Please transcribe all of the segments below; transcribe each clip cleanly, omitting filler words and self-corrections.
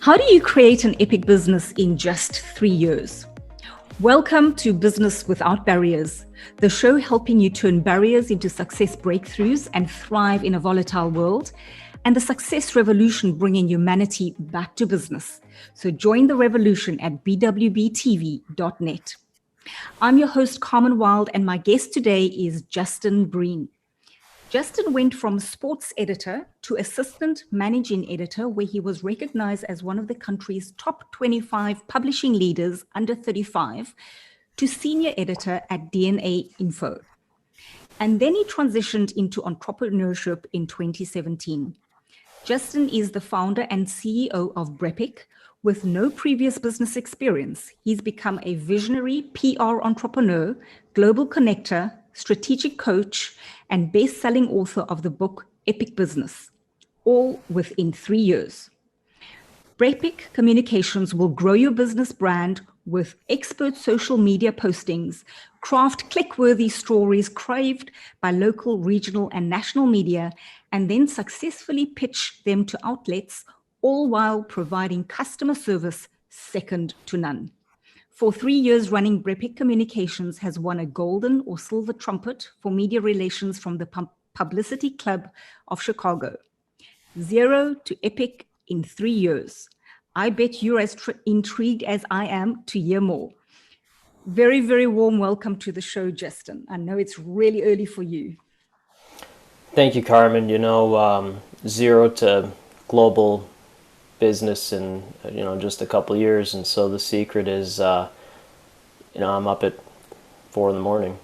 How do you create an epic business in just 3 years? Welcome to Business Without Barriers, the show helping you turn barriers into success breakthroughs and thrive in a volatile world, and the success revolution bringing humanity back to business. So join the revolution at bwbtv.net. I'm your host, Carmen Wild, and my guest today is Justin Breen. Justin went from sports editor to assistant managing editor, where he was recognized as one of the country's top 25 publishing leaders under 35, to senior editor at DNA Info. And then he transitioned into entrepreneurship in 2017. Justin is the founder and CEO of Brepic. With no previous business experience, he's become a visionary PR entrepreneur, global connector, strategic coach, and best-selling author of the book Epic Business, all within 3 years. Brepic Communications will grow your business brand with expert social media postings, craft click-worthy stories craved by local, regional, and national media, and then successfully pitch them to outlets, all while providing customer service second to none. For 3 years running, Brepic Communications has won a golden or silver trumpet for media relations from the Publicity Club of Chicago. Zero to epic in 3 years. I bet you're as intrigued as I am to hear more. Very, very warm welcome to the show, Justin. I know it's really early for you. Thank you, Carmen. Zero to global business in just a couple of years, and so the secret is I'm up at 4 in the morning,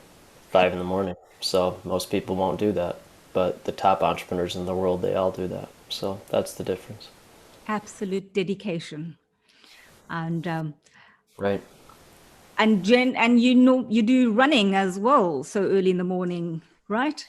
5 in the morning. So most people won't do that, but the top entrepreneurs in the world, they all do that. So that's the difference. Absolute dedication. And right. And Jen, and you do running as well, so early in the morning, right?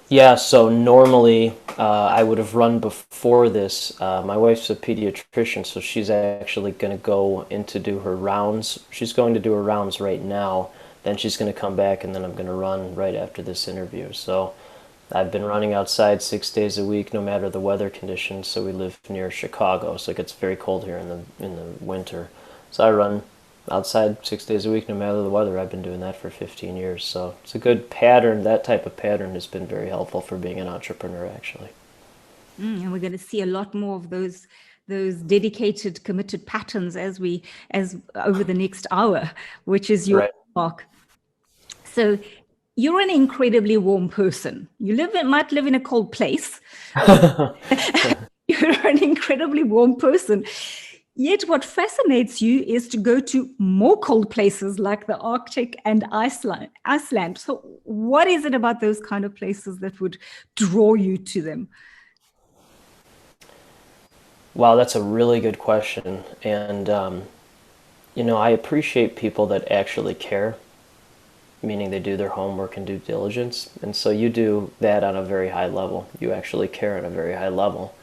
Yeah, so normally I would have run before this. My wife's a pediatrician, so she's actually going to go in to do her rounds. She's going to do her rounds right now. Then she's going to come back, and then I'm going to run right after this interview. So I've been running outside 6 days a week, no matter the weather conditions. So we live near Chicago, so it gets very cold here in the winter. So I run outside 6 days a week, no matter the weather. I've been doing that for 15 years. So it's a good pattern. That type of pattern has been very helpful for being an entrepreneur, actually. And we're going to see a lot more of those dedicated, committed patterns as over the next hour, which is your mark. So you're an incredibly warm person. Might live in a cold place. You're an incredibly warm person. Yet what fascinates you is to go to more cold places like the Arctic and Iceland. So what is it about those kind of places that would draw you to them? Wow, that's a really good question. And, I appreciate people that actually care, meaning they do their homework and due diligence. And so you do that on a very high level. You actually care on a very high level.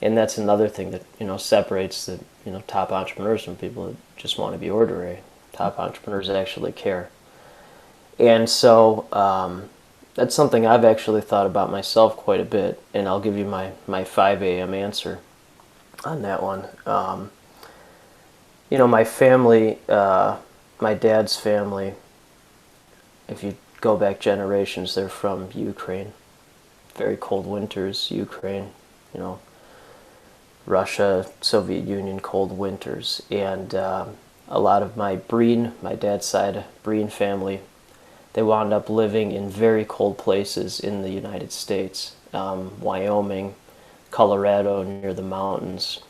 And that's another thing that, separates the, top entrepreneurs from people that just want to be ordinary. Top entrepreneurs actually care. And so that's something I've actually thought about myself quite a bit. And I'll give you my 5 a.m. answer on that one. My family, my dad's family, if you go back generations, they're from Ukraine. Very cold winters, Ukraine, Russia, Soviet Union, cold winters. And a lot of my dad's side, Breen family, they wound up living in very cold places in the United States, Wyoming, Colorado, near the mountains.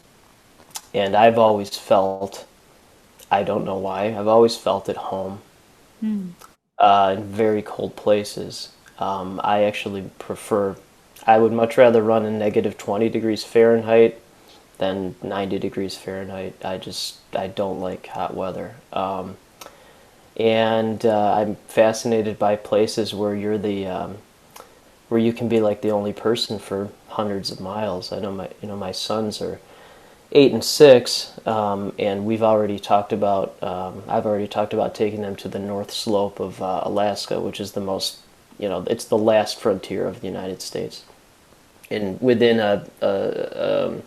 And I've always felt, I don't know why, I've always felt at home in very cold places. I actually I would much rather run in negative 20 degrees Fahrenheit than 90 degrees Fahrenheit. I don't like hot weather. And I'm fascinated by places where where you can be like the only person for hundreds of miles. I know my sons are 8 and 6, and I've already talked about taking them to the North Slope of Alaska, which is the most, it's the last frontier of the United States. And within a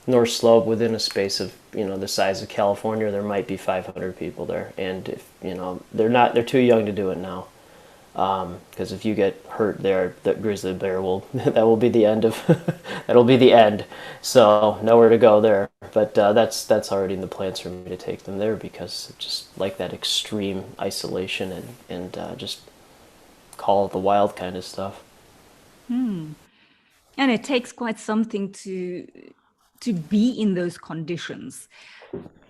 North Slope within a space of, the size of California, there might be 500 people there, and if they're too young to do it now, because if you get hurt there, the grizzly bear will that will be the end of that'll be the end. So nowhere to go there. But that's already in the plans for me to take them there, because just like that extreme isolation and just call it the wild kind of stuff. And it takes quite something to be in those conditions.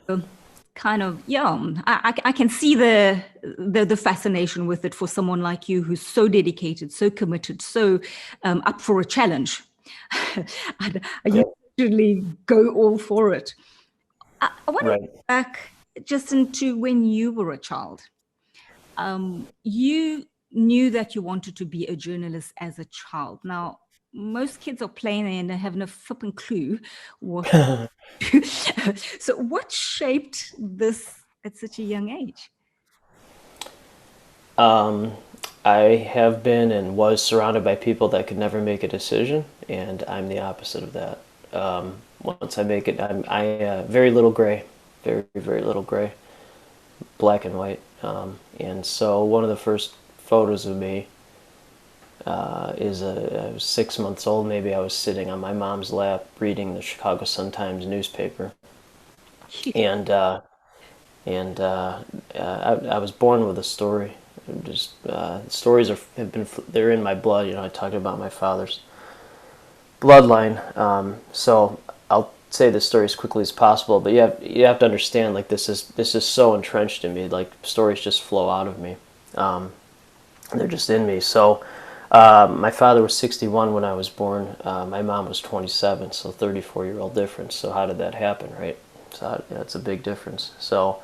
So kind of, yeah, I can see the fascination with it for someone like you who's so dedicated, so committed, so up for a challenge. I Yep. usually go all for it. I want to Right. go back just into when you were a child. You knew that you wanted to be a journalist as a child. Now, most kids are playing and they have no flipping clue what. So, what shaped this at such a young age? I have been and was surrounded by people that could never make a decision, and I'm the opposite of that. Once I make it, I very little gray, very very little gray, black and white. And so one of the first photos of me I was 6 months old. Maybe I was sitting on my mom's lap reading the Chicago Sun-Times newspaper, and I was born with a story. Just stories they're in my blood. I talked about my father's bloodline. So I'll say this story as quickly as possible. But you have to understand, like, this is so entrenched in me. Like, stories just flow out of me. They're just in me. So my father was 61 when I was born. My mom was 27, so 34-year-old difference. So how did that happen, right? So that's a big difference. So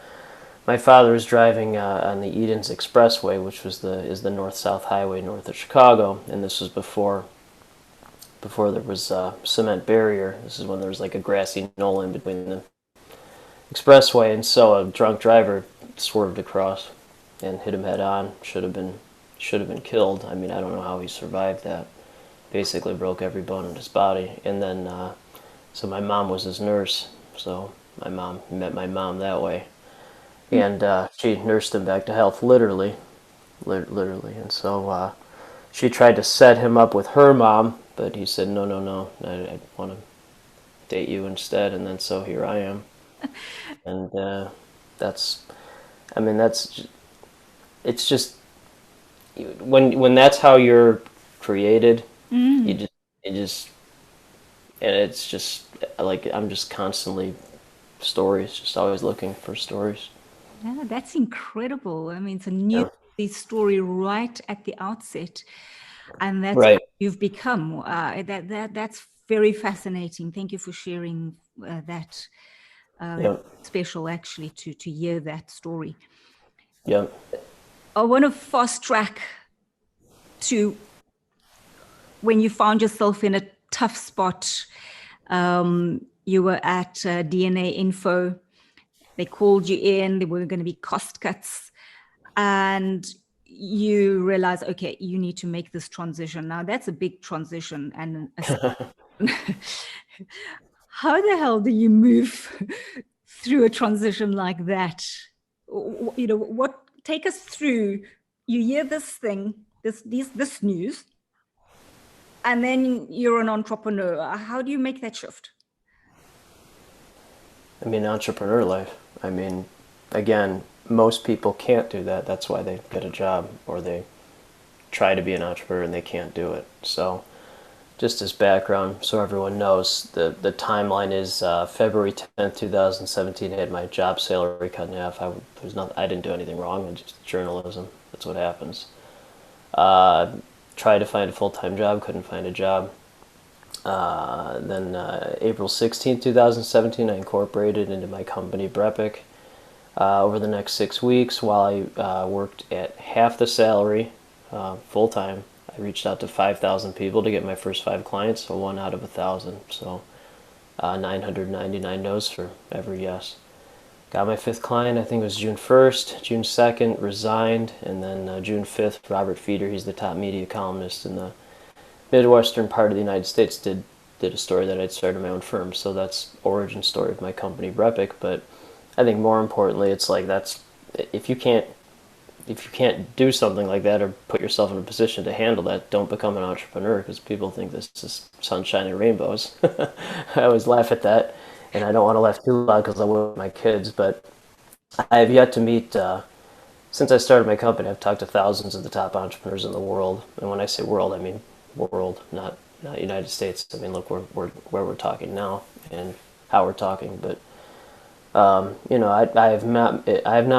my father was driving on the Edens Expressway, which is the north-south highway north of Chicago, and this was before there was a cement barrier. This is when there was like a grassy knoll in between the expressway, and so a drunk driver swerved across and hit him head on. Should have been killed. I mean, I don't know how he survived that. Basically broke every bone in his body. And then so my mom was his nurse, so my mom met my mom that way. And she nursed him back to health, literally. And so she tried to set him up with her mom, but he said, no, no, no, I want to date you instead. And then so here I am. And that's, I mean, it's just, when that's how you're created, you just, and it's just, like, I'm just constantly stories, just always looking for stories. Yeah, that's incredible. I mean, it's a new Yeah. story right at the outset, and that's how Right. you've become. That's very fascinating. Thank you for sharing that. That's Yep. special, actually, to hear that story. Yep. I want to fast track to when you found yourself in a tough spot. You were at DNA Info. They called you in. There were going to be cost cuts, and you realize, okay, you need to make this transition. Now, that's a big transition, and how the hell do you move through a transition like that? What, take us through. You hear this thing, this news, and then you're an entrepreneur. How do you make that shift? I mean, entrepreneur life. I mean, again, most people can't do that. That's why they get a job, or they try to be an entrepreneur and they can't do it. So, just as background, so everyone knows, the timeline is February 10th, 2017. I had my job salary cut in half. I didn't do anything wrong. It's just journalism. That's what happens. Tried to find a full-time job, couldn't find a job. Then April 16th, 2017, I incorporated into my company, Brepic. Over the next 6 weeks, while I worked at half the salary, full-time, I reached out to 5,000 people to get my first 5 clients, so 1 out of 1,000. So 999 no's for every yes. Got my 5th client, I think it was June 1st. June 2nd, resigned. And then June 5th, Robert Feeder, he's the top media columnist in the Midwestern part of the United States, did did a story that I'd started my own firm. So that's origin story of my company, Brepic. But I think more importantly, it's like that's if you can't do something like that or put yourself in a position to handle that, don't become an entrepreneur because people think this is sunshine and rainbows. I always laugh at that, and I don't want to laugh too loud because I work with my kids. But I have yet to meet. Since I started my company, I've talked to thousands of the top entrepreneurs in the world, and when I say world, I mean world, not United States. I mean, look where we're talking now and how we're talking. But I have not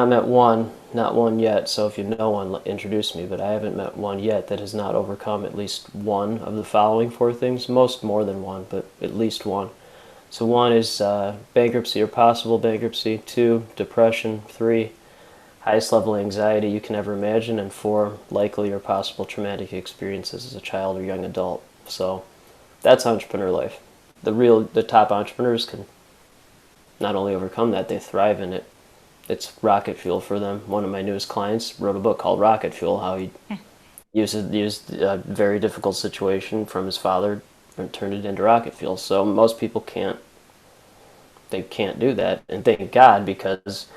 met one, not one yet. So if you know one, introduce me. But I haven't met one yet that has not overcome at least one of the following four things. Most more than one, but at least one. So one is bankruptcy or possible bankruptcy. 2, depression. 3, highest level anxiety you can ever imagine, and 4, likely or possible traumatic experiences as a child or young adult. So that's entrepreneur life. The top entrepreneurs can not only overcome that, they thrive in it. It's rocket fuel for them. One of my newest clients wrote a book called Rocket Fuel, how he used a very difficult situation from his father and turned it into rocket fuel. So most people can't do that, and thank God, because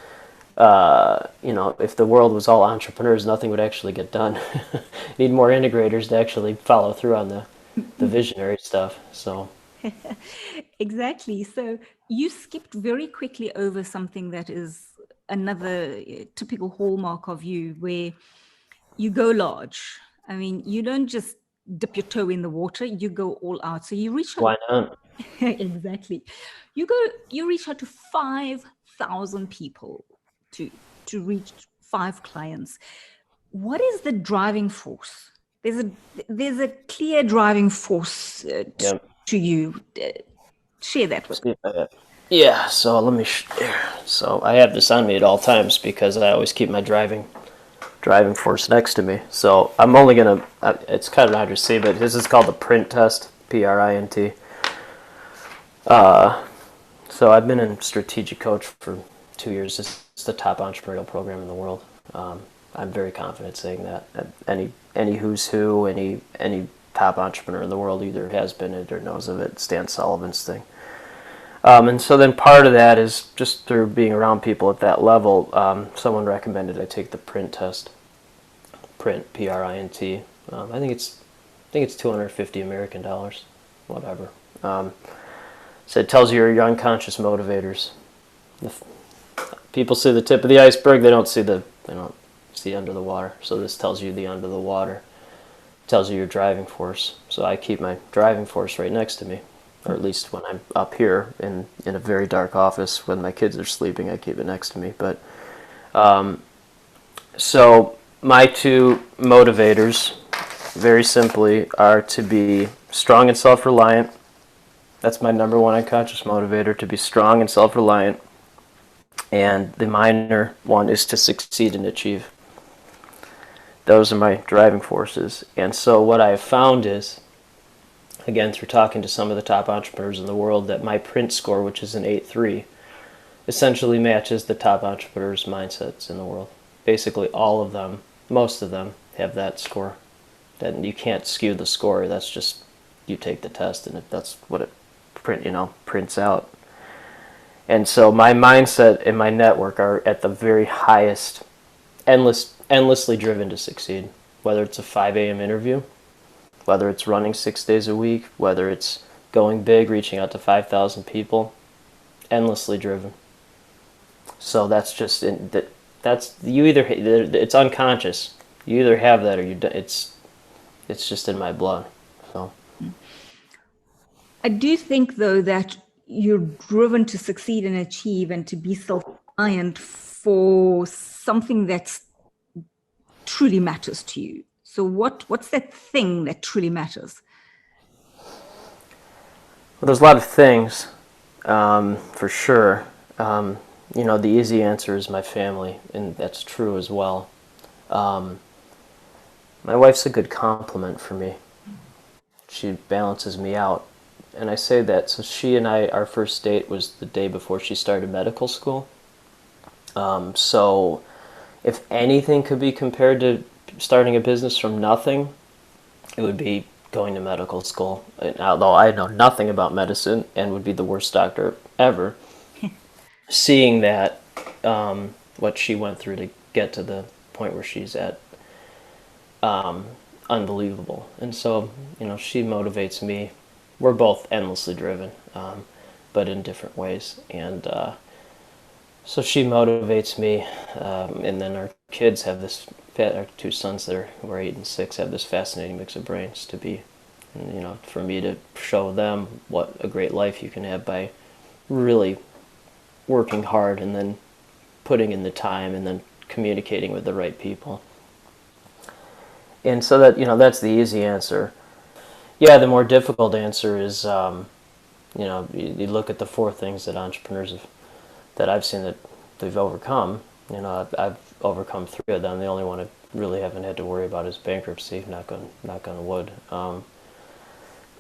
if the world was all entrepreneurs, nothing would actually get done. Need more integrators to actually follow through on the visionary stuff. So Exactly. So you skipped very quickly over something that is another typical hallmark of you, where you go large. I mean, you don't just dip your toe in the water, you go all out. So you reach out. why not? Exactly. You reach out to 5,000 people to reach 5 clients. What is the driving force? There's a clear driving force Yep. to you. Share that with me. Yeah, so let me. So I have this on me at all times because I always keep my driving force next to me. So I'm only gonna. It's kind of hard to see, but this is called the print test. PRINT. So I've been in strategic coach for 2 years. It's the top entrepreneurial program in the world. I'm very confident saying that. Any who's who, any top entrepreneur in the world either has been it or knows of it. Stan Sullivan's thing. And so then part of that is just through being around people at that level. Someone recommended I take the print test. Print, PRINT. I think it's 250 American dollars, whatever. So it tells you your unconscious motivators. If people see the tip of the iceberg, they don't see under the water. So this tells you the under the water. It tells you your driving force. So I keep my driving force right next to me, or at least when I'm up here in a very dark office when my kids are sleeping, I keep it next to me. But so my 2 motivators, very simply, are to be strong and self-reliant. That's my number 1 unconscious motivator, to be strong and self-reliant. And the minor one is to succeed and achieve. Those are my driving forces. And so what I have found is, again, through talking to some of the top entrepreneurs in the world, that my print score, which is an 8.3, essentially matches the top entrepreneurs' mindsets in the world. Basically all of them, most of them, have that score. That you can't skew the score. That's just, you take the test and that's what it prints out. And so my mindset and my network are at the very highest, endlessly driven to succeed. Whether it's a 5 a.m. interview, whether it's running 6 days a week, whether it's going big, reaching out to 5,000 people, endlessly driven. So that's just that's you either it's unconscious. You either have that or you don't. It's just in my blood. So I do think, though, that you're driven to succeed and achieve and to be self-reliant for something that truly matters to you. So what's that thing that truly matters? Well, there's a lot of things, for sure. The easy answer is my family, and that's true as well. My wife's a good complement for me. She balances me out. And I say that, so she and I, our first date was the day before she started medical school. So if anything could be compared to starting a business from nothing, it would be going to medical school. And although I know nothing about medicine and would be the worst doctor ever, seeing that, what she went through to get to the point where she's at, unbelievable. And so, she motivates me. We're both endlessly driven, but in different ways. And so she motivates me. And then our kids have this, our two sons who are 8 and 6 have this fascinating mix of brains to be, for me to show them what a great life you can have by really working hard and then putting in the time and then communicating with the right people. And so that, that's the easy answer. Yeah, the more difficult answer is, you look at the 4 things that entrepreneurs that I've seen that they've overcome. I've overcome 3 of them. The only one I really haven't had to worry about is bankruptcy. Knock on wood.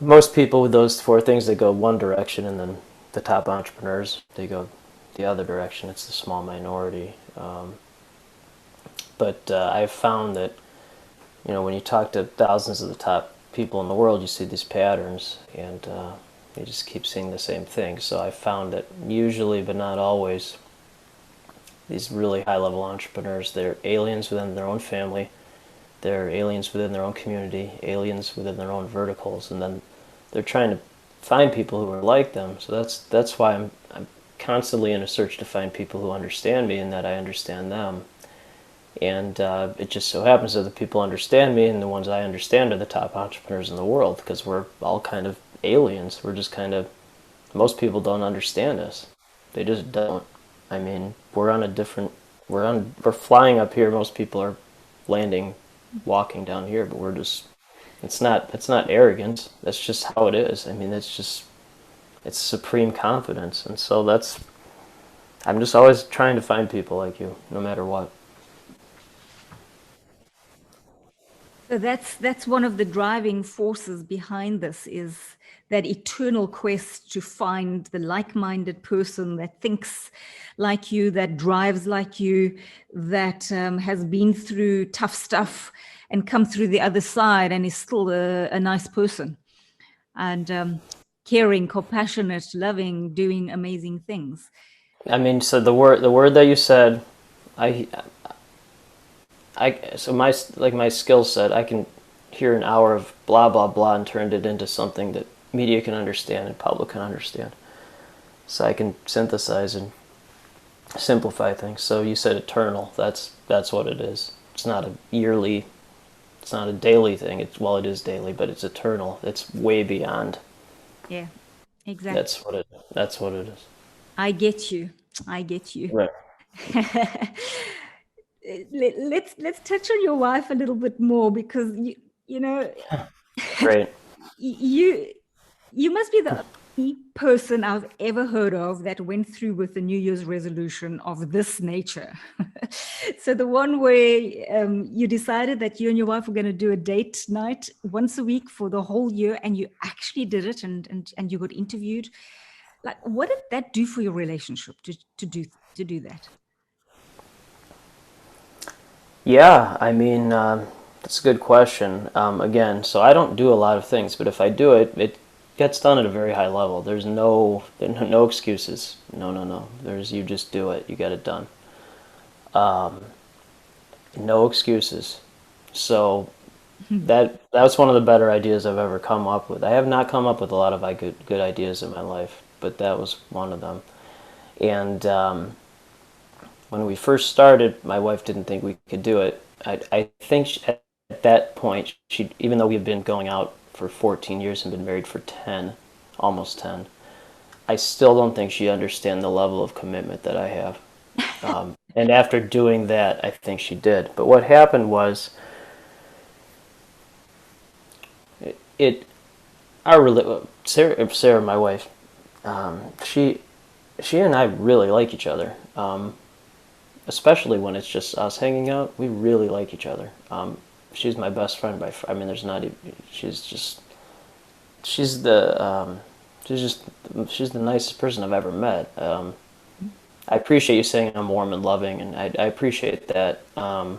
Most people with those 4 things, they go one direction, and then the top entrepreneurs, they go the other direction. It's the small minority. But I've found that, when you talk to thousands of the top people in the world, you see these patterns, and you just keep seeing the same thing. So I found that usually, but not always, these really high-level entrepreneurs, they're aliens within their own family, they're aliens within their own community, aliens within their own verticals, and then they're trying to find people who are like them. So that's why I'm constantly in a search to find people who understand me and that I understand them. And it just so happens that the people understand me and the ones I understand are the top entrepreneurs in the world, because we're all kind of aliens. We're just kind of, most people don't understand us. They just don't. I mean, we're flying up here. Most people are landing, walking down here, but it's not arrogance. That's just how it is. I mean, it's supreme confidence. And so I'm just always trying to find people like you, no matter what. So that's one of the driving forces behind this, is that eternal quest to find the like-minded person that thinks like you, that drives like you, that has been through tough stuff and come through the other side and is still a nice person, and caring, compassionate, loving, doing amazing things. I mean, so the word that you said, I so my skill set, I can hear an hour of blah blah blah and turn it into something that media can understand and public can understand. So I can synthesize and simplify things. So you said eternal. That's what it is. It's not a yearly. It's not a daily thing. It is daily, but it's eternal. It's way beyond. Yeah, exactly. That's what it is. I get you. Right. Let's touch on your wife a little bit more, because you know Great. you must be the only person I've ever heard of that went through with a New Year's resolution of this nature. So the one where you decided that you and your wife were going to do a date night once a week for the whole year, and you actually did it, and you got interviewed. Like, what did that do for your relationship to do that? Yeah, I mean, that's a good question. Again, so I don't do a lot of things, but if I do it, it gets done at a very high level. There's no excuses. No. You just do it. You get it done. No excuses. So that's one of the better ideas I've ever come up with. I have not come up with a lot of good ideas in my life, but that was one of them. And when we first started, my wife didn't think we could do it. I think at that point, even though we've been going out for 14 years and been married for 10, almost 10, I still don't think she understands the level of commitment that I have. And after doing that, I think she did. But what happened was, Sarah, my wife, she and I really like each other. Especially when it's just us hanging out, we really like each other. She's my best friend I mean, there's not even, she's the nicest person I've ever met. I appreciate you saying I'm warm and loving, and I appreciate that. I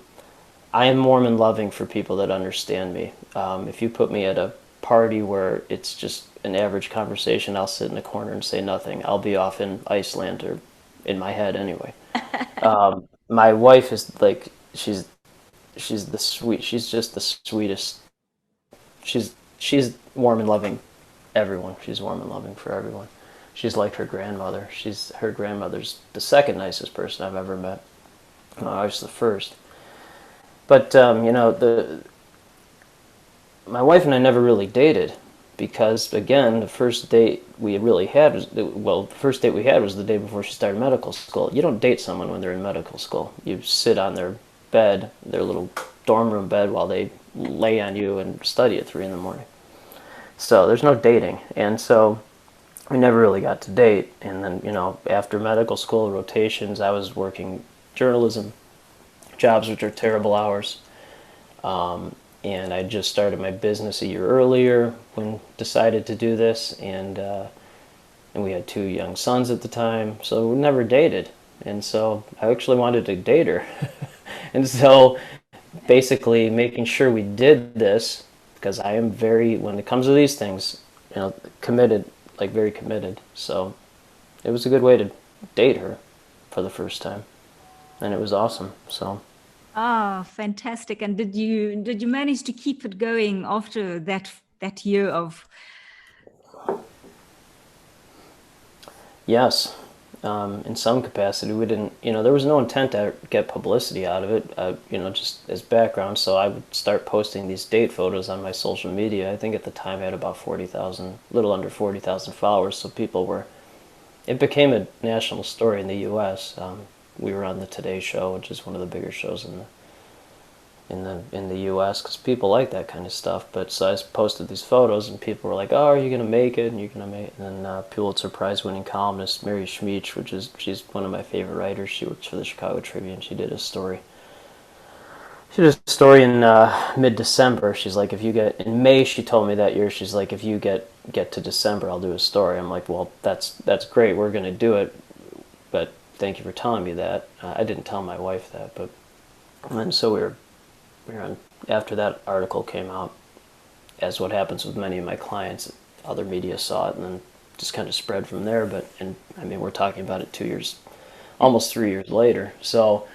am warm and loving for people that understand me. If you put me at a party where it's just an average conversation, I'll sit in a corner and say nothing. I'll be off in Iceland or in my head anyway. My wife is like she's the sweet. She's just the sweetest. She's warm and loving. Everyone. She's warm and loving for everyone. She's like her grandmother. Her grandmother's the second nicest person I've ever met. I was the first. But my wife and I never really dated because, again, the first date we really had was the first date we had was the day before she started medical school. You don't date someone when they're in medical school. You sit on their bed, their little dorm room bed, while they lay on you and study at 3 in the morning. So there's no dating, and so we never really got to date. And then after medical school rotations, I was working journalism jobs, which are terrible hours. And I just started my business a year earlier when decided to do this, and we had 2 young sons at the time, so we never dated. And so I actually wanted to date her. And so basically making sure we did this, because I am when it comes to these things, committed, like very committed. So it was a good way to date her for the first time, and it was awesome. So. Ah, fantastic. And did you manage to keep it going after that year of? Yes, in some capacity. We didn't, there was no intent to get publicity out of it, just as background. So I would start posting these date photos on my social media. I think at the time I had about 40,000, little under 40,000 followers. So it became a national story in the U.S. We were on the Today Show, which is one of the bigger shows in the U.S. because people like that kind of stuff. But so I posted these photos, and people were like, "Oh, are you gonna make it? And you're gonna make it." And then Pulitzer Prize-winning columnist Mary Schmeech, she's one of my favorite writers. She works for the Chicago Tribune. She did a story. She did a story in mid-December. She's like, in May, she told me that year, she's like, if you get to December, I'll do a story. I'm like, well, that's great. We're gonna do it, but thank you for telling me that. I didn't tell my wife that, and so we were on, after that article came out, as what happens with many of my clients, other media saw it and then just kind of spread from there. And I mean, we're talking about it 2 years, almost 3 years later. So,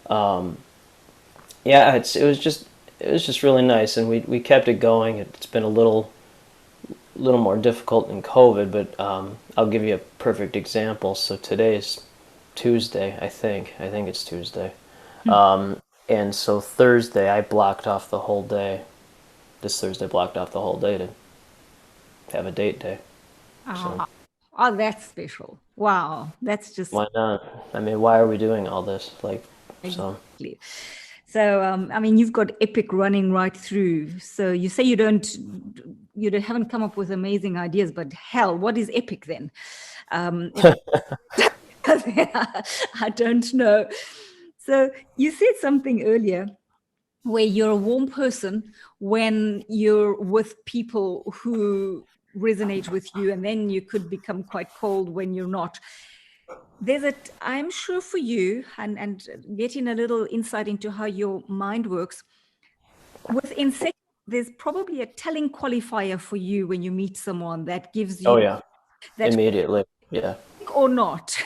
yeah, it was just really nice, and we kept it going. It's been a little more difficult in COVID, but I'll give you a perfect example. So today's Tuesday, I think it's Tuesday. And so Thursday, I blocked off the whole day. This Thursday, blocked off the whole day to have a date day. So, Oh, that's special. Wow, that's just why not? I mean, why are we doing all this? exactly. So, I mean, you've got epic running right through. So you say you haven't come up with amazing ideas, but hell, what is epic then? I don't know. So you said something earlier where you're a warm person when you're with people who resonate with you, and then you could become quite cold when you're not. I'm sure for you, and getting a little insight into how your mind works, within seconds, there's probably a telling qualifier for you when you meet someone that gives you that immediately, yeah, or not.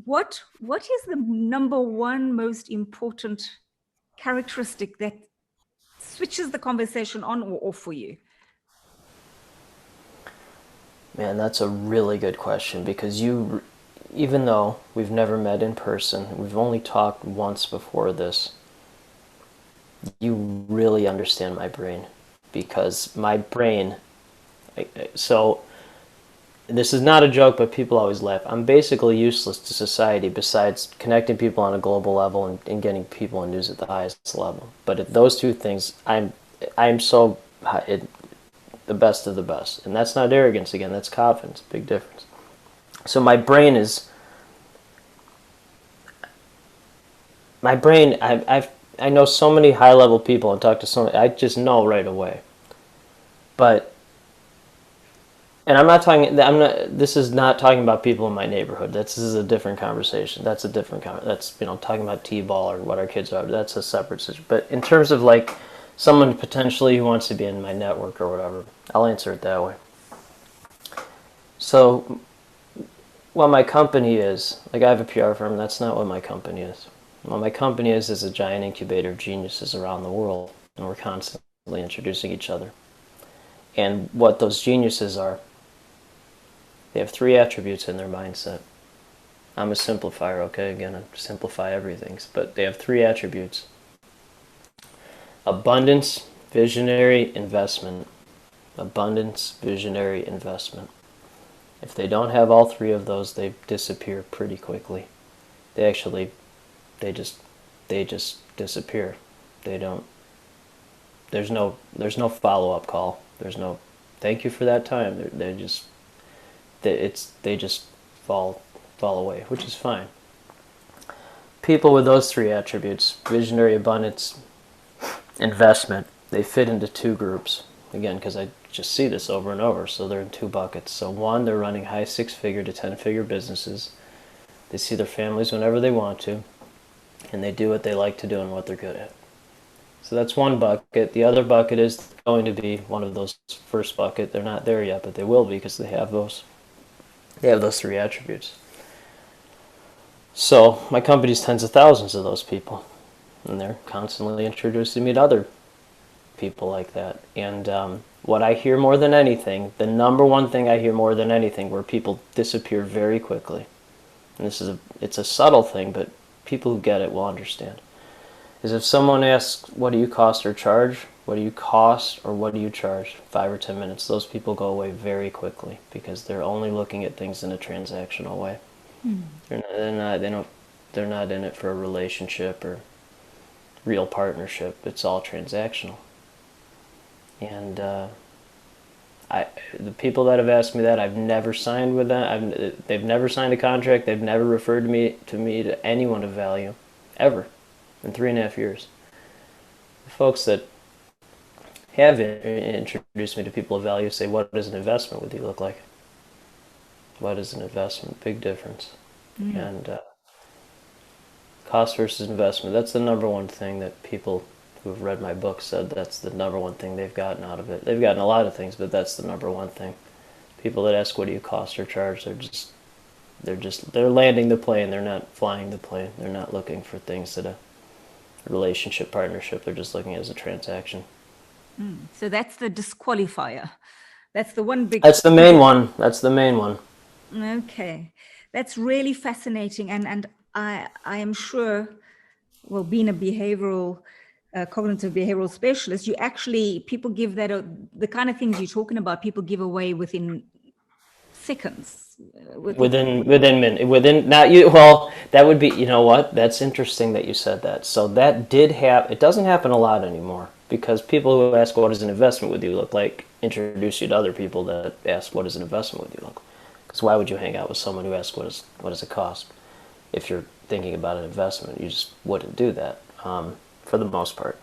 What is the number one most important characteristic that switches the conversation on or off for you? Man, that's a really good question, because even though we've never met in person, we've only talked once before this, you really understand my brain, because my brain, so this is not a joke, but people always laugh. I'm basically useless to society besides connecting people on a global level and getting people in news at the highest level. But at those two things, I'm so the best of the best. And that's not arrogance, again, that's confidence, big difference. So my brain, I know so many high-level people and talk to so many, I just know right away. This is not talking about people in my neighborhood. This is a different conversation. That's talking about T-ball or what our kids are. That's a separate situation. But in terms of like someone potentially who wants to be in my network or whatever. I'll answer it that way. So what my company is, like I have a PR firm, that's not what my company is. What my company is a giant incubator of geniuses around the world, and we're constantly introducing each other. And what those geniuses are, they have 3 attributes in their mindset. I'm a simplifier, okay? Again, I simplify everything, but they have 3 attributes. Abundance, visionary, investment. Abundance, visionary, investment. If they don't have all 3 of those, they disappear pretty quickly. They just disappear. They don't. There's no follow-up call. There's no thank you for that time. They just fall away, which is fine. People with those 3 attributes, visionary, abundance, investment, they fit into 2 groups. Again, because I just see this over and over, so they're in 2 buckets. So one, they're running high 6-figure to 10-figure businesses. They see their families whenever they want to, and they do what they like to do and what they're good at. So that's one bucket. The other bucket is going to be one of those first bucket. They're not there yet, but they will be because they have those 3 attributes. So my company's tens of thousands of those people, and they're constantly introducing me to other people like that. And what I hear more than anything, the number one thing I hear more than anything, where people disappear very quickly, and it's a subtle thing, but people who get it will understand, is if someone asks, what do you cost or charge? What do you cost or what do you charge? 5 or 10 minutes. Those people go away very quickly because they're only looking at things in a transactional way. They're not in it for a relationship or real partnership. It's all transactional. And the people that have asked me that, I've never signed with them. They've never signed a contract. They've never referred to anyone of value, ever, in 3.5 years. The folks that have introduced me to people of value say, what does an investment with you look like? What is an investment? Big difference. And cost versus investment, that's the number one thing that people who have read my book said that's the number one thing they've gotten out of it. They've gotten a lot of things, but that's the number one thing. People that ask, what do you cost or charge? They're landing the plane. They're not flying the plane. They're not looking for things that a relationship, partnership. They're just looking at it as a transaction. So that's the disqualifier. That's the one big. That's the main one. That's the main one. Okay, that's really fascinating, and I am sure, well, being a cognitive behavioral specialist, people give that the kind of things you're talking about, people give away within seconds. Within not you. Well, that would be. You know what? That's interesting that you said that. So that did happen. It doesn't happen a lot anymore because people who ask, "What does an investment with you look like?" introduce you to other people that ask, "What does an investment with you look like?" Because why would you hang out with someone who asks, "What does it cost?" If you're thinking about an investment, you just wouldn't do that for the most part.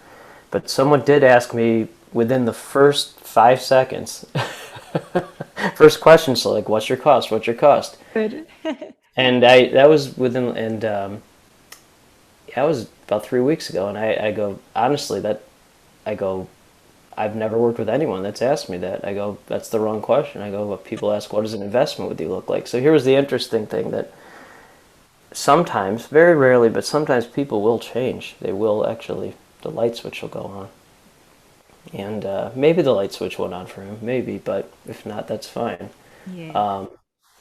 But someone did ask me within the first 5 seconds. First question, so like, what's your cost? What's your cost? Good. And that was about 3 weeks ago, and I go, honestly, I've never worked with anyone that's asked me that. I go, that's the wrong question. I go, people ask, what does an investment with you look like? So here was the interesting thing, that sometimes, very rarely, but sometimes people will change. They will actually, the light switch will go on. And maybe the light switch went on for him, maybe, but if not, that's fine. Yeah.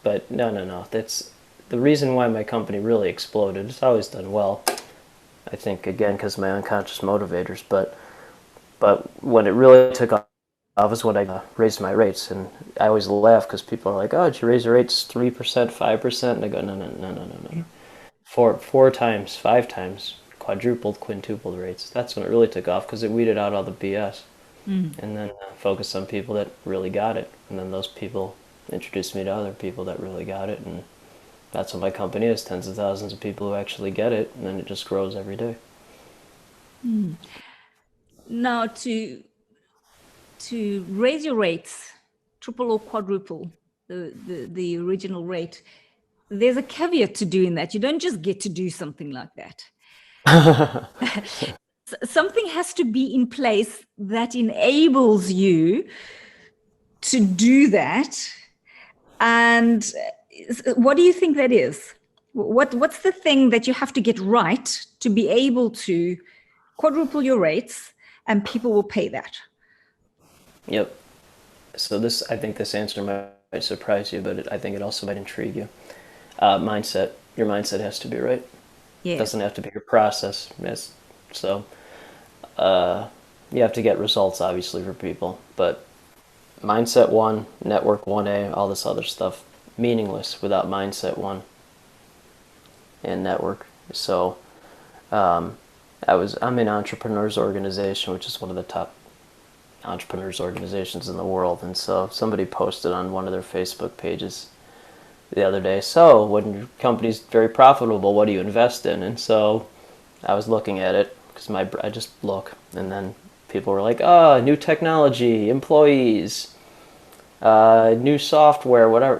But no. That's the reason why my company really exploded. It's always done well, I think, again, because of my unconscious motivators. But when it really took off is when I raised my rates. And I always laugh because people are like, oh, did you raise your rates 3%, 5%? And I go, no. 4 times, 5 times, quadrupled, quintupled rates. That's when it really took off because it weeded out all the BS. And then focused on people that really got it. And then those people introduced me to other people that really got it. And that's what my company is, tens of thousands of people who actually get it. And then it just grows every day. Now, to raise your rates, triple or quadruple the original rate, there's a caveat to doing that. You don't just get to do something like that. Something has to be in place that enables you to do that. And what do you think that is? What's the thing that you have to get right to be able to quadruple your rates and people will pay that? Yep. So I think this answer might surprise you, but I think it also might intrigue you. Mindset. Your mindset has to be right. It Yes. doesn't have to be your process. Yes. So you have to get results, obviously, for people. But mindset one, network 1A, all this other stuff, meaningless without mindset one and network. So I'm in Entrepreneurs Organization, which is one of the top entrepreneurs organizations in the world. And so somebody posted on one of their Facebook pages the other day, so when your company's very profitable, what do you invest in? And so I was looking at it because I just look, and then people were like, oh, new technology, employees, new software, whatever,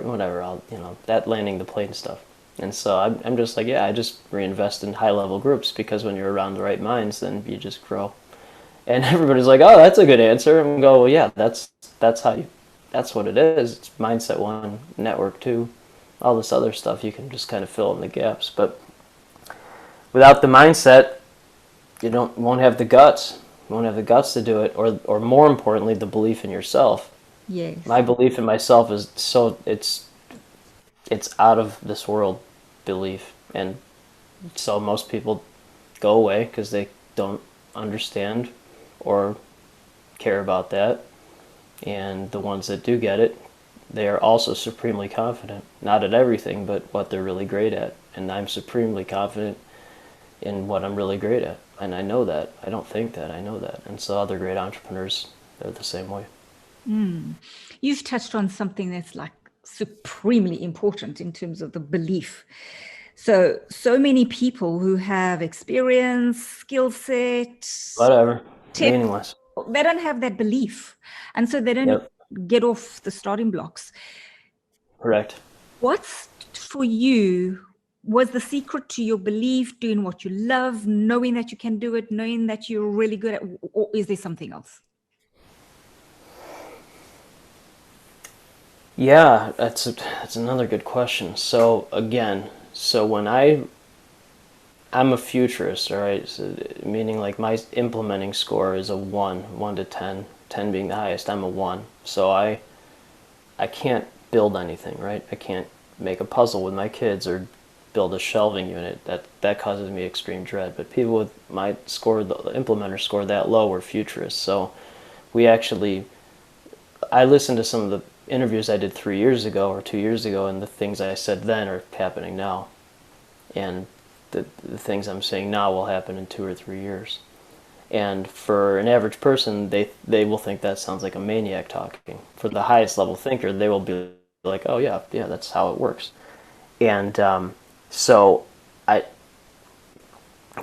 that landing the plane stuff. And so I'm just like, yeah, I just reinvest in high level groups, because when you're around the right minds, then you just grow. And everybody's like, oh, that's a good answer. And we go, well, yeah, that's what it is. It's mindset one, network two, all this other stuff. You can just kind of fill in the gaps. But without the mindset, you won't have the guts. You won't have the guts to do it, or more importantly, the belief in yourself. Yes. My belief in myself is it's out of this world belief, and so most people go away because they don't understand or care about that. And the ones that do get it, they are also supremely confident, not at everything, but what they're really great at. And I'm supremely confident in what I'm really great at. And I know that. I don't think that. I know that. And so other great entrepreneurs, they're the same way. You've touched on something that's like supremely important in terms of the belief. So many people who have experience, skill set, Whatever. tips, Meaningless. they don't have that belief. And so they don't Yep. get off the starting blocks. Correct. What's for you was the secret to your belief, doing what you love, knowing that you can do it, knowing that you're really good at, or is there something else? Yeah, that's another good question. So again, when I'm a futurist, all right, so meaning like my implementing score is a 1 to 10, 10 being the highest. I'm a 1. So I can't build anything, right? I can't make a puzzle with my kids or build a shelving unit. That causes me extreme dread. But people with my score, the implementer score that low, were futurists. So I listened to some of the interviews I did 3 years ago or 2 years ago, and the things I said then are happening now. And the things I'm saying now will happen in 2 or 3 years. And for an average person, they will think that sounds like a maniac talking. For the highest level thinker, they will be like, oh yeah, that's how it works. And so I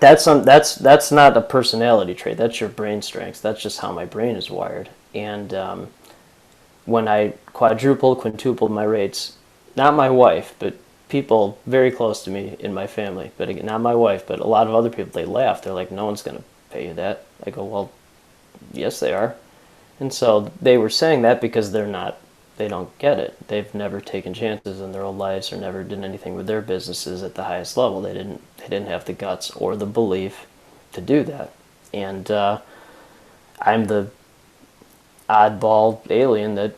that's not a personality trait. That's your brain strength. That's just how my brain is wired. And when I quintupled my rates, not my wife, but people very close to me in my family, but again, not my wife, but a lot of other people, they laugh. They're like, no one's going to pay you that. I go, well, yes, they are. And so they were saying that because they don't get it. They've never taken chances in their own lives or never did anything with their businesses at the highest level. They didn't have the guts or the belief to do that. And I'm the oddball alien that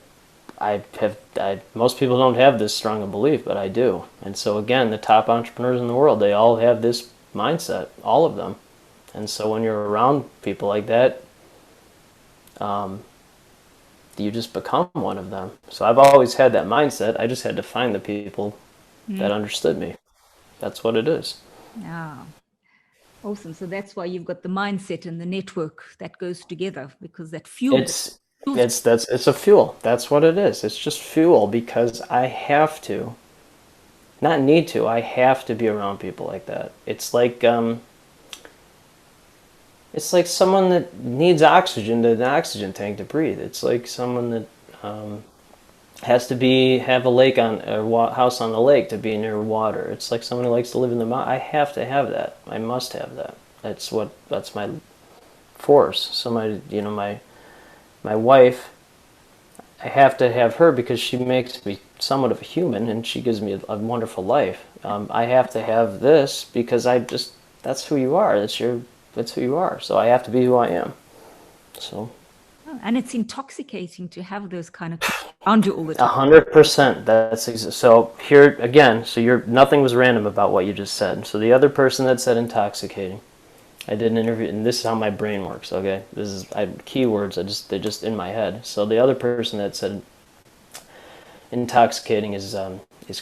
most people don't have this strong a belief, but I do. And so again, the top entrepreneurs in the world, they all have this mindset, all of them. And so when you're around people like that, you just become one of them. So I've always had that mindset. I just had to find the people that understood me. That's what it is. Yeah. Awesome. So that's why you've got the mindset and the network that goes together, because that fuels. It's a fuel. That's what it is. It's just fuel, because I have to, not need to, I have to be around people like that. It's like someone that needs oxygen to an oxygen tank to breathe. It's like someone that has to have a lake house on the lake to be near water. It's like someone who likes to live in the mountain. I have to have that. I must have that. That's my force. So my wife, I have to have her because she makes me somewhat of a human, and she gives me a wonderful life. I have to have this because that's who you are. That's who you are. So I have to be who I am. So. And it's intoxicating to have those kind of people around you all the time. 100%. So here again. So nothing was random about what you just said. So the other person that said intoxicating, I did an interview, and this is how my brain works. Okay, keywords. They're just in my head. So the other person that said intoxicating is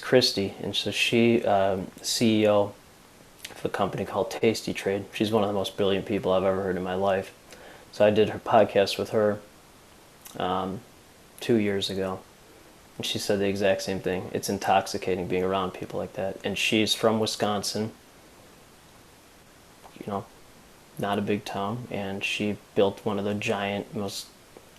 Christy, and so she CEO of a company called Tasty Trade. She's one of the most brilliant people I've ever heard in my life. So I did her podcast with her 2 years ago, and she said the exact same thing. It's intoxicating being around people like that. And she's from Wisconsin, not a big town, and she built one of the giant, most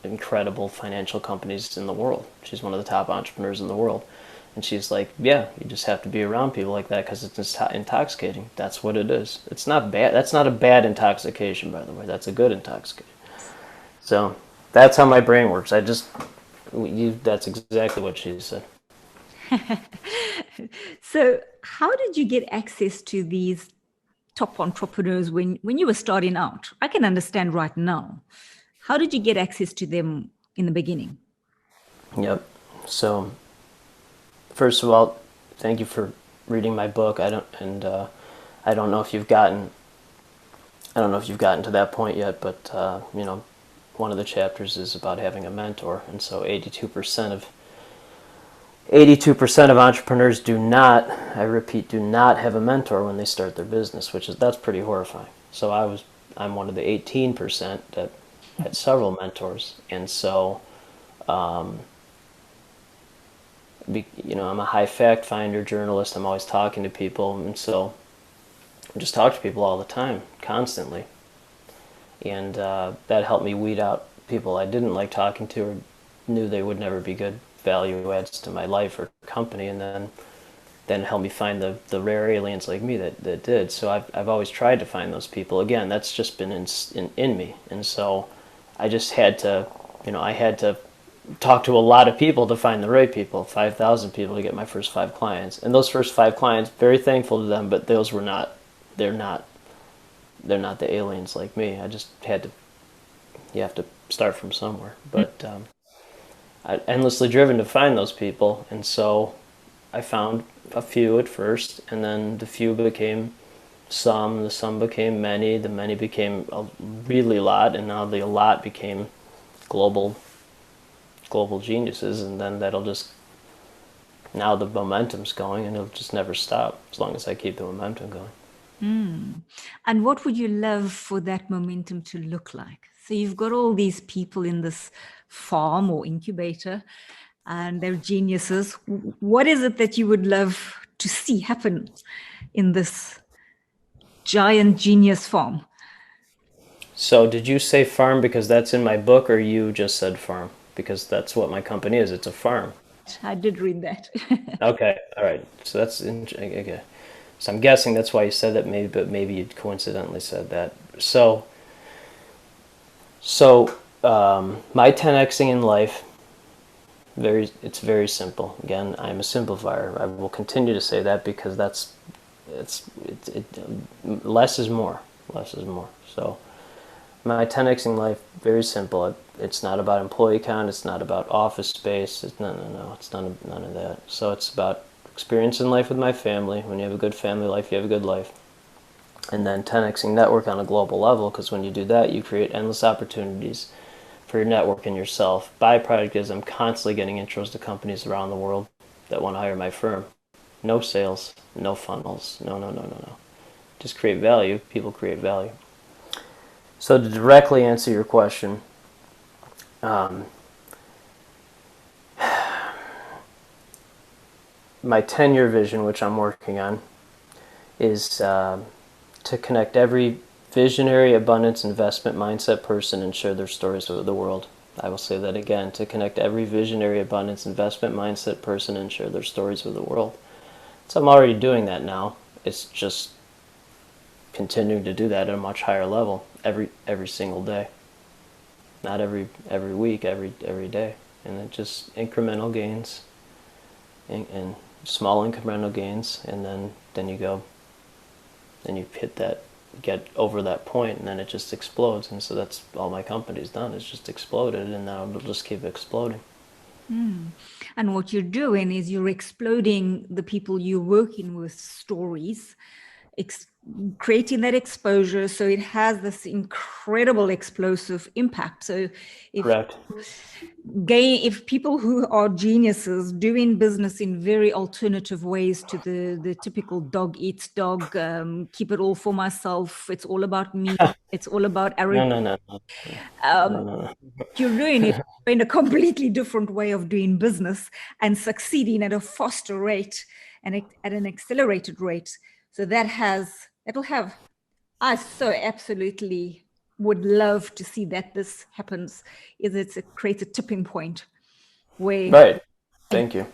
incredible financial companies in the world. She's one of the top entrepreneurs in the world. And she's like, yeah, you just have to be around people like that because it's intoxicating. That's what it is. It's not bad. That's not a bad intoxication, by the way. That's a good intoxication. So that's how my brain works. That's exactly what she said. So how did you get access to these top entrepreneurs when you were starting out? I can understand right now. How did you get access to them in the beginning? Yep. So first of all, thank you for reading my book. I don't know if you've gotten to that point yet, but one of the chapters is about having a mentor, and so 82% of entrepreneurs do not have a mentor when they start their business, that's pretty horrifying. So I'm one of the 18% that had several mentors, and so I'm a high fact finder journalist. I'm always talking to people, and so I just talk to people all the time, constantly. And that helped me weed out people I didn't like talking to or knew they would never be good value adds to my life or company, and then helped me find the rare aliens like me that did. So I've always tried to find those people. Again, that's just been in me. And so I just had to, I had to talk to a lot of people to find the right people, 5,000 people to get my first 5 clients. And those first 5 clients, very thankful to them, but they're not the aliens like me. I just you have to start from somewhere. But I'm endlessly driven to find those people, and so I found a few at first, and then the few became some, the some became many, the many became a really lot, and now the lot became global geniuses, and then now the momentum's going, and it'll just never stop as long as I keep the momentum going. And what would you love for that momentum to look like? So you've got all these people in this farm or incubator, and they're geniuses. What is it that you would love to see happen in this giant genius farm? So did you say farm because that's in my book, or you just said farm? Because that's what my company is. It's a farm. I did read that. Okay, all right. So that's okay. So I'm guessing that's why you said that, maybe you coincidentally said that. So my 10xing in life, it's very simple. Again, I'm a simplifier. I will continue to say that because less is more. Less is more. So my 10xing life, very simple. It's not about employee count. It's not about office space. No. It's none of that. So it's about experience in life with my family. When you have a good family life, you have a good life. And then 10xing network on a global level, because when you do that, you create endless opportunities for your network and yourself. Byproduct is I'm constantly getting intros to companies around the world that want to hire my firm. No sales, no funnels, no. Just create value. People create value. So to directly answer your question, my 10-year vision, which I'm working on, is to connect every visionary, abundance, investment mindset person and share their stories with the world. I will say that again, to connect every visionary, abundance, investment mindset person and share their stories with the world. So I'm already doing that now. It's just continuing to do that at a much higher level every single day. Not every week, every day. And it just incremental gains and small incremental gains, and then you go, then you hit that, get over that point, and then it just explodes. And so that's all my company's done, is just exploded, and now it'll just keep exploding. And what you're doing is you're exploding the people you're working with stories, creating that exposure so it has this incredible explosive impact. So Correct. if people who are geniuses doing business in very alternative ways to the typical dog eats dog, keep it all for myself, it's all about me, it's all about No, arrogance. no, no, no, no, no. You're doing it in a completely different way of doing business and succeeding at a faster rate and at an accelerated rate. So that'll have, I so absolutely would love to see that this happens, is it creates a tipping point where Right. Thank you.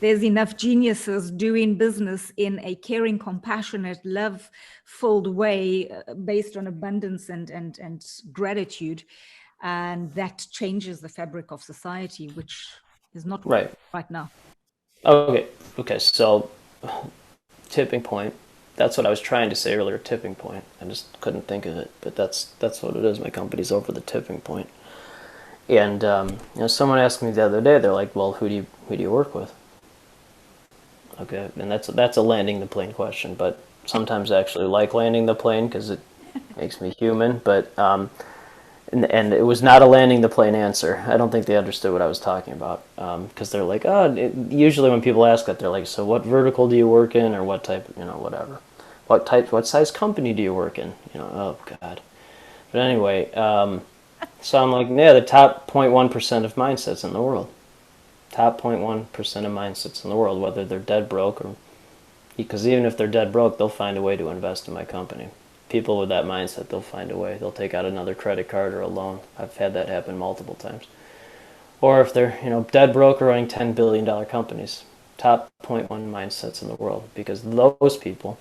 there's enough geniuses doing business in a caring, compassionate, love-filled way, based on abundance and gratitude, and that changes the fabric of society, which is not Right. right now. Okay. So, tipping point. That's what I was trying to say earlier. Tipping point. I just couldn't think of it, but that's what it is. My company's over the tipping point. And someone asked me the other day. They're like, "Well, who do you work with?" Okay, and that's a landing the plane question. But sometimes I actually like landing the plane because it makes me human. But and it was not a landing the plane answer. I don't think they understood what I was talking about, because they're like, usually when people ask that, they're like, so what vertical do you work in, or what type, whatever. What size company do you work in? Oh God. But anyway, so I'm like, yeah, the top 0.1% of mindsets in the world. Top 0.1% of mindsets in the world, whether they're dead broke or, because even if they're dead broke, they'll find a way to invest in my company. People with that mindset, they'll find a way. They'll take out another credit card or a loan. I've had that happen multiple times. Or if they're, dead broke or running $10 billion companies, top 0.1 mindsets in the world, because those people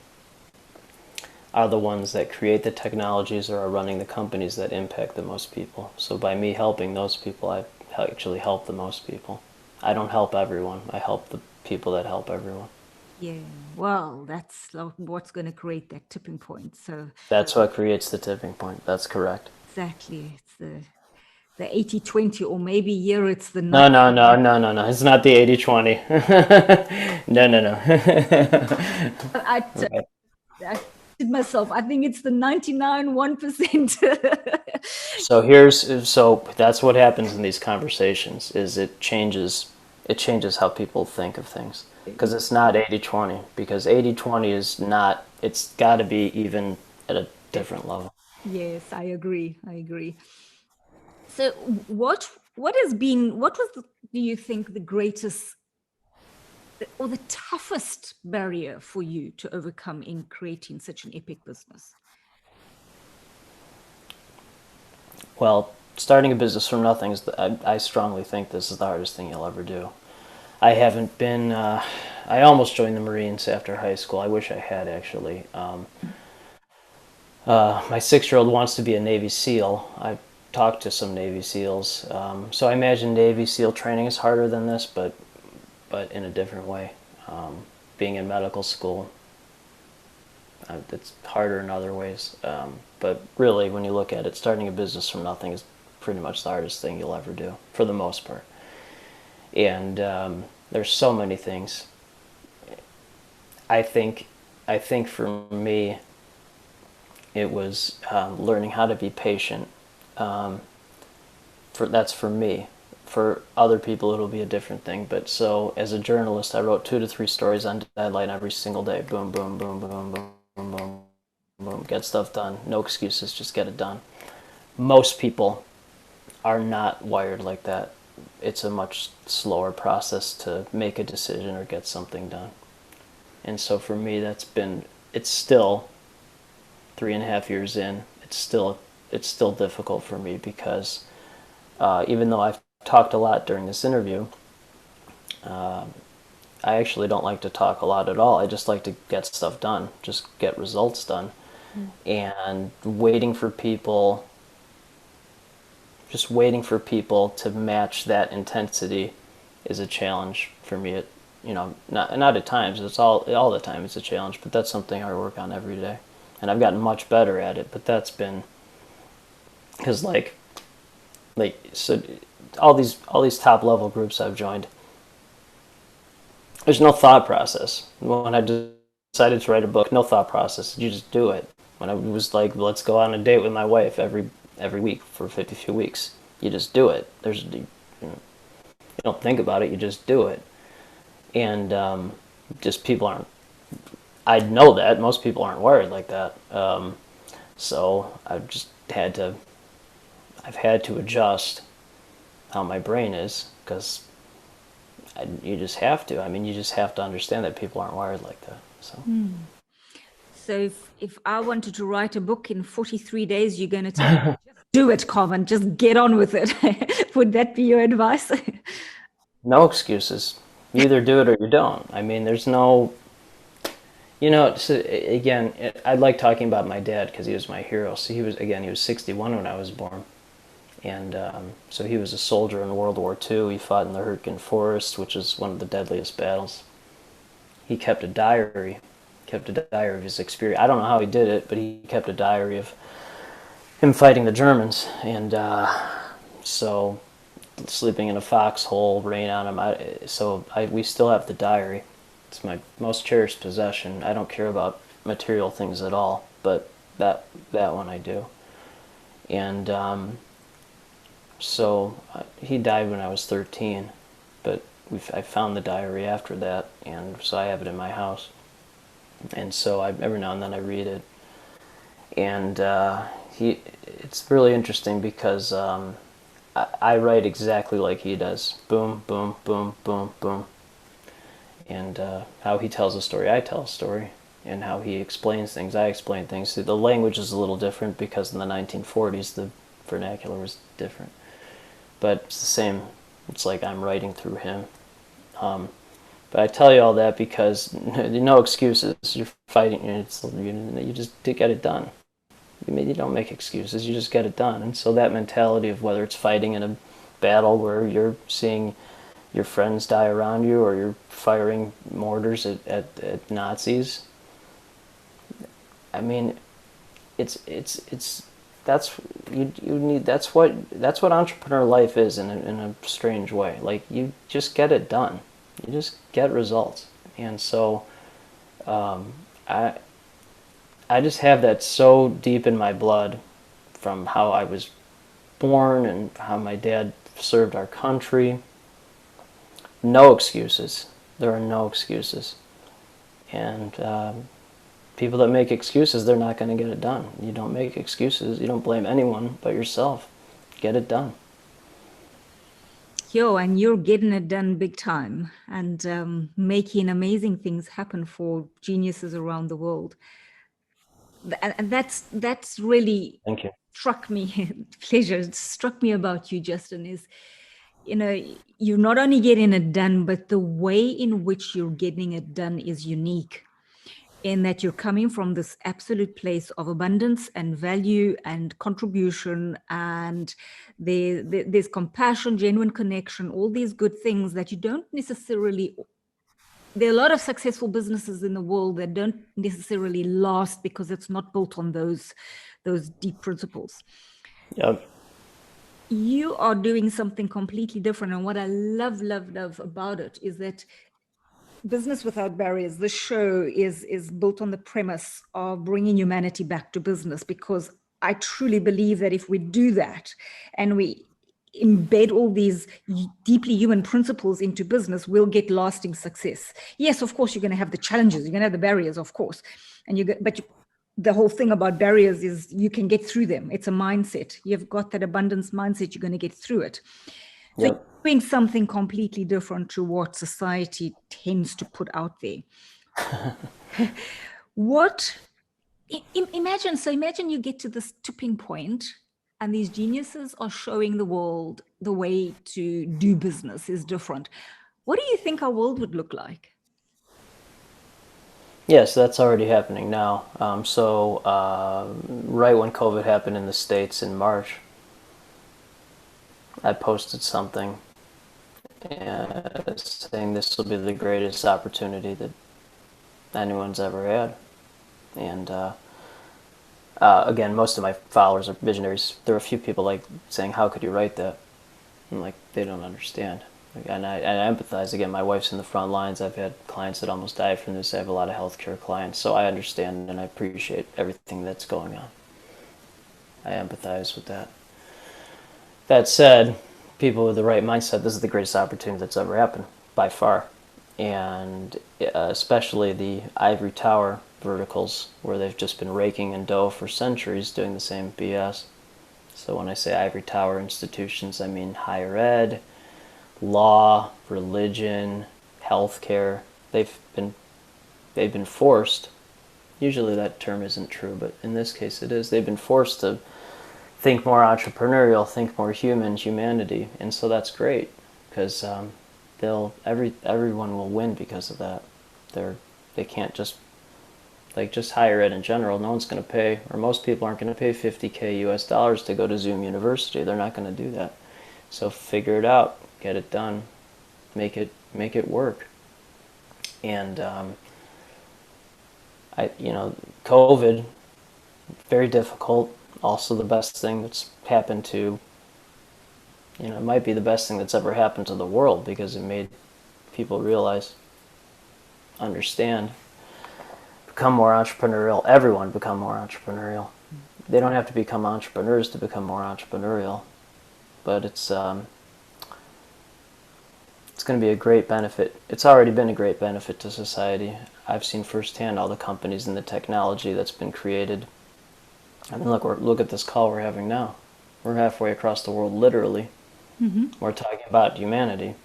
are the ones that create the technologies or are running the companies that impact the most people. So by me helping those people, I actually help the most people. I don't help everyone. I help the people that help everyone. Yeah, well, that's what's going to create that tipping point. So That's what creates the tipping point. That's correct. exactly, it's the 80-20, or maybe here it's the No, 90. no, no, no, no, no. It's not the 80-20. No, no, no. I did myself. I think it's the 99.1%. So that's what happens in these conversations, is it changes how people think of things. Because it's not 80-20, because 80-20 is not, it's got to be even at a different level. Yes, I agree. So what do you think the greatest or the toughest barrier for you to overcome in creating such an epic business? Well, starting a business from nothing I strongly think this is the hardest thing you'll ever do. I haven't been, I almost joined the Marines after high school. I wish I had, actually. My 6-year-old wants to be a Navy SEAL. I've talked to some Navy SEALs. So I imagine Navy SEAL training is harder than this, but in a different way. Being in medical school, it's harder in other ways. But really, when you look at it, starting a business from nothing is pretty much the hardest thing you'll ever do, for the most part. And there's so many things. I think for me, it was learning how to be patient. That's for me. For other people, it'll be a different thing. But so, as a journalist, I wrote 2 to 3 stories on deadline every single day. Boom, boom, boom, boom, boom, boom, boom, boom. Get stuff done. No excuses. Just get it done. Most people are not wired like that. It's a much slower process to make a decision or get something done. And so for me, it's still 3.5 years in. It's still difficult for me, because even though I've talked a lot during this interview, I actually don't like to talk a lot at all. I just like to get stuff done, just get results done. and waiting for people to match that intensity is a challenge for me. Not at times. It's all the time. It's a challenge, but that's something I work on every day, and I've gotten much better at it. But that's been because so all these top level groups I've joined, there's no thought process. When I decided to write a book, no thought process. You just do it. When I was like, let's go on a date with my wife every week for 52 weeks, you just do it. You don't think about it. You just do it. And just people aren't. I know that most people aren't wired like that. So I've had to adjust how my brain is because you just have to. I mean, you just have to understand that people aren't wired like that. So. So if I wanted to write a book in 43 days, you're going to tell me, just do it, Carmen, just get on with it. Would that be your advice? No excuses. You either do it or you don't. I mean, there's no, so again, I like talking about my dad because he was my hero. So he was 61 when I was born. And so he was a soldier in World War II. He fought in the Hurtgen Forest, which is one of the deadliest battles. He kept a diary of his experience. I don't know how he did it, but he kept a diary of him fighting the Germans. And so sleeping in a foxhole, rain on him. We still have the diary. It's my most cherished possession. I don't care about material things at all, but that one I do. And he died when I was 13, but I found the diary after that, and so I have it in my house. And so every now and then I read it. And it's really interesting because I write exactly like he does. Boom, boom, boom, boom, boom. And how he tells a story, I tell a story. And how he explains things, I explain things. The language is a little different because in the 1940s the vernacular was different. But it's the same. It's like I'm writing through him. But I tell you all that because no excuses. You're fighting. You just get it done. You don't make excuses. You just get it done. And so that mentality of whether it's fighting in a battle where you're seeing your friends die around you, or you're firing mortars at Nazis. I mean, that's what entrepreneur life is in a strange way. Like, you just get it done. You just get results. And so I just have that so deep in my blood from how I was born and how my dad served our country. No excuses. There are no excuses. And people that make excuses, they're not going to get it done. You don't make excuses. You don't blame anyone but yourself. Get it done. Yo, and you're getting it done big time and making amazing things happen for geniuses around the world. And that's really Thank you. struck me, pleasure, it struck me about you, Justin, is, you're not only getting it done, but the way in which you're getting it done is unique, in that you're coming from this absolute place of abundance and value and contribution, and there's compassion, genuine connection, all these good things that you don't necessarily. There are a lot of successful businesses in the world that don't necessarily last because it's not built on those deep principles. Yep. You are doing something completely different, and what I love about it is that Business Without Barriers, the show is built on the premise of bringing humanity back to business, because I truly believe that if we do that and we embed all these deeply human principles into business, we'll get lasting success. Yes, of course, you're going to have the challenges, you're going to have the barriers, of course, the whole thing about barriers is you can get through them. It's a mindset. You've got that abundance mindset, you're going to get through it. So Yep. you're doing something completely different to what society tends to put out there. Imagine you get to this tipping point and these geniuses are showing the world the way to do business is different. What do you think our world would look like? Yes, that's already happening now. Right when COVID happened in the States in March, I posted something saying this will be the greatest opportunity that anyone's ever had. And again, most of my followers are visionaries. There are a few people like saying, "How could you write that?" And like they don't understand. And I empathize. Again, my wife's in the front lines. I've had clients that almost died from this. I have a lot of healthcare clients, so I understand and I appreciate everything that's going on. I empathize with that. That said, people with the right mindset, this is the greatest opportunity that's ever happened, by far. And especially the ivory tower verticals, where they've just been raking in dough for centuries doing the same BS. So when I say ivory tower institutions, I mean higher ed, law, religion, healthcare. They've been forced. Usually that term isn't true, but in this case it is. They've been forced to think more entrepreneurial, think more humanity, and so that's great because everyone will win because of that. They can't just higher ed in general. No one's going to pay, or most people aren't going to pay $50K US dollars to go to Zoom University. They're not going to do that. So figure it out, get it done, make it work. And COVID, very difficult. Also, the best thing that's happened to, it might be the best thing that's ever happened to the world because it made people realize, understand, become more entrepreneurial. Everyone become more entrepreneurial. They don't have to become entrepreneurs to become more entrepreneurial, but it's going to be a great benefit. It's already been a great benefit to society. I've seen firsthand all the companies and the technology that's been created. I mean, look at this call we're having now. We're halfway across the world, literally. Mm-hmm. We're talking about humanity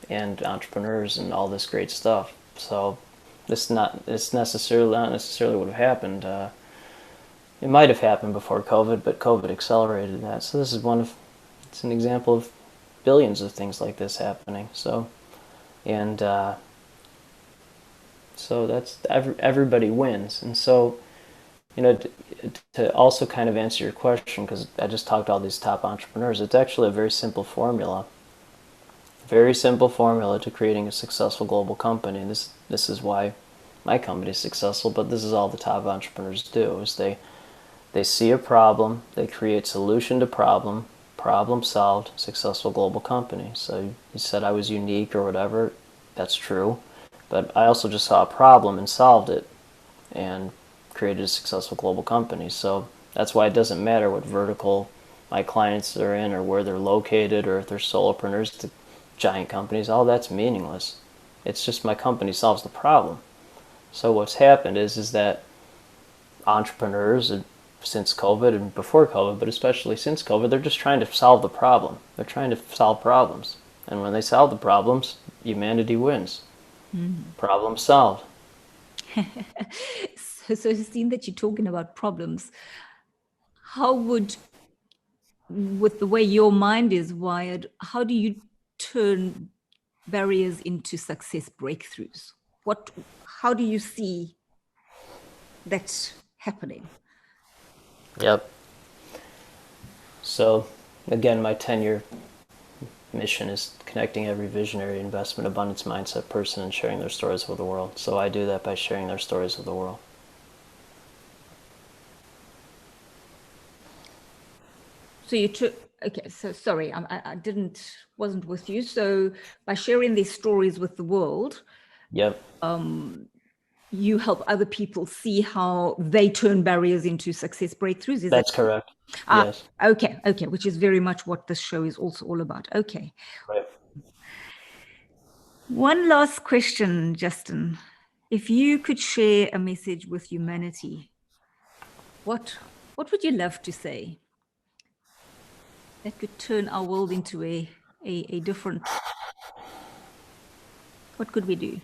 and entrepreneurs and all this great stuff. So it's not necessarily would have happened. It might have happened before COVID, but COVID accelerated that. So this is it's an example of billions of things like this happening. So, and so that's everybody wins. And so, to also kind of answer your question, because I just talked to all these top entrepreneurs, it's actually a very simple formula. Very simple formula to creating a successful global company. And this is why my company is successful, but this is all the top entrepreneurs do, is they see a problem, they create solution to problem solved, successful global company. So you said I was unique or whatever, that's true, but I also just saw a problem and solved it and created a successful global company. So that's why it doesn't matter what vertical my clients are in or where they're located or if they're solopreneurs to giant companies, all that's meaningless. It's just my company solves the problem. So what's happened is that entrepreneurs, since COVID and before COVID, but especially since COVID, they're just trying to solve the problem. They're trying to solve problems. And when they solve the problems, humanity wins. Problem solved. So seeing that you're talking about problems, how would, with the way your mind is wired, how do you turn barriers into success breakthroughs? How do you see that happening? Yep. So again, my 10-year mission is connecting every visionary, investment, abundance mindset person and sharing their stories with the world. So I do that by sharing their stories with the world. So you took, okay, so sorry, wasn't with you. So by sharing these stories with the world, Yep. you help other people see how they turn barriers into success breakthroughs. Is that That's correct. Ah, Yes. okay, which is very much what this show is also all about. Okay. Right. One last question, Justin. If you could share a message with humanity, what would you love to say that could turn our world into a different? What could we do?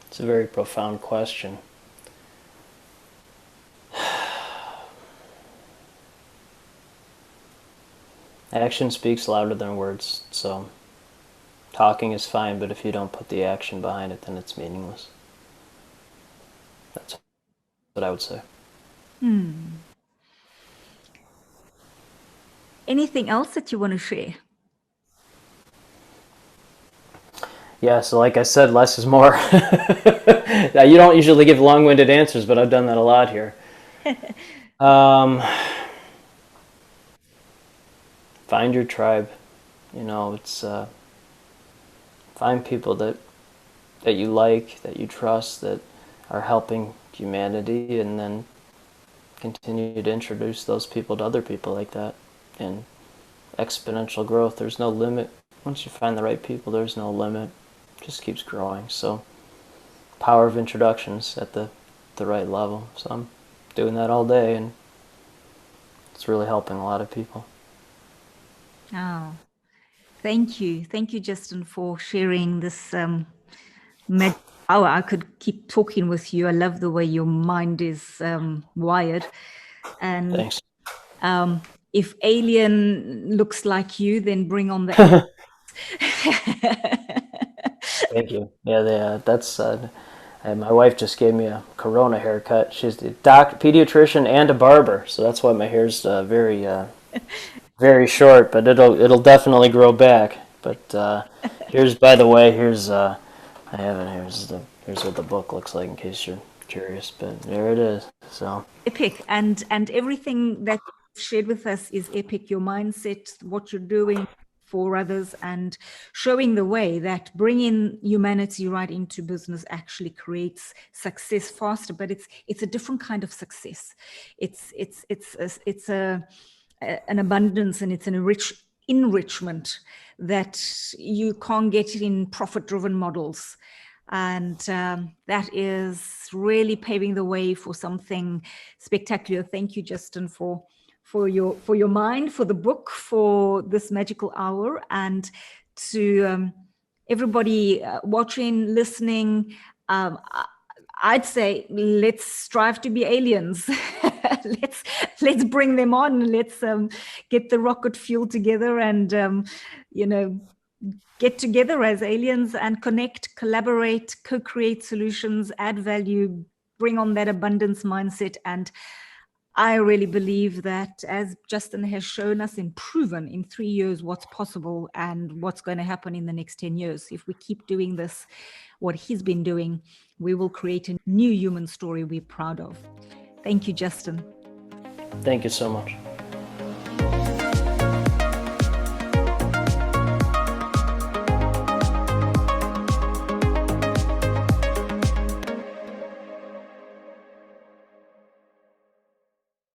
It's a very profound question. Action speaks louder than words, so talking is fine, but if you don't put the action behind it, then it's meaningless. That's what I would say. Anything else that you want to share? Yeah, so like I said, less is more. Now, you don't usually give long-winded answers, but I've done that a lot here. Find your tribe. You know, it's find people that you like, that you trust, that are helping humanity, and then continue to introduce those people to other people like that. And exponential growth, there's no limit. Once you find the right people, there's no limit. It just keeps growing. So power of introductions at the right level. So I'm doing that all day, and it's really helping a lot of people. Oh, thank you. Thank you, Justin, for sharing this magic hour. I could keep talking with you. I love the way your mind is wired. And Thanks. If alien looks like you, then bring on the Thank you. Yeah, that's. And my wife just gave me a Corona haircut. She's a pediatrician, and a barber, so that's why my hair's very short. But it'll definitely grow back. But here's, by the way, here's I have it. Here's what the book looks like in case you're curious. But there it is. So epic, and everything that you've shared with us is epic. Your mindset, what you're doing for others, and showing the way that bringing humanity right into business actually creates success faster. But it's a different kind of success. It's an abundance, and it's an enrichment that you can't get in profit-driven models. And that is really paving the way for something spectacular. Thank you, Justin, for your mind, for the book, for this magical hour, and to everybody watching, listening. I'd say let's strive to be aliens. let's bring them on. Let's get the rocket fuel together, and get together as aliens and connect, collaborate, co-create solutions, add value, bring on that abundance mindset. And I really believe that, as Justin has shown us and proven in 3 years what's possible and what's going to happen in the next 10 years, if we keep doing this, what he's been doing, we will create a new human story we're proud of. Thank you, Justin. thank you so much.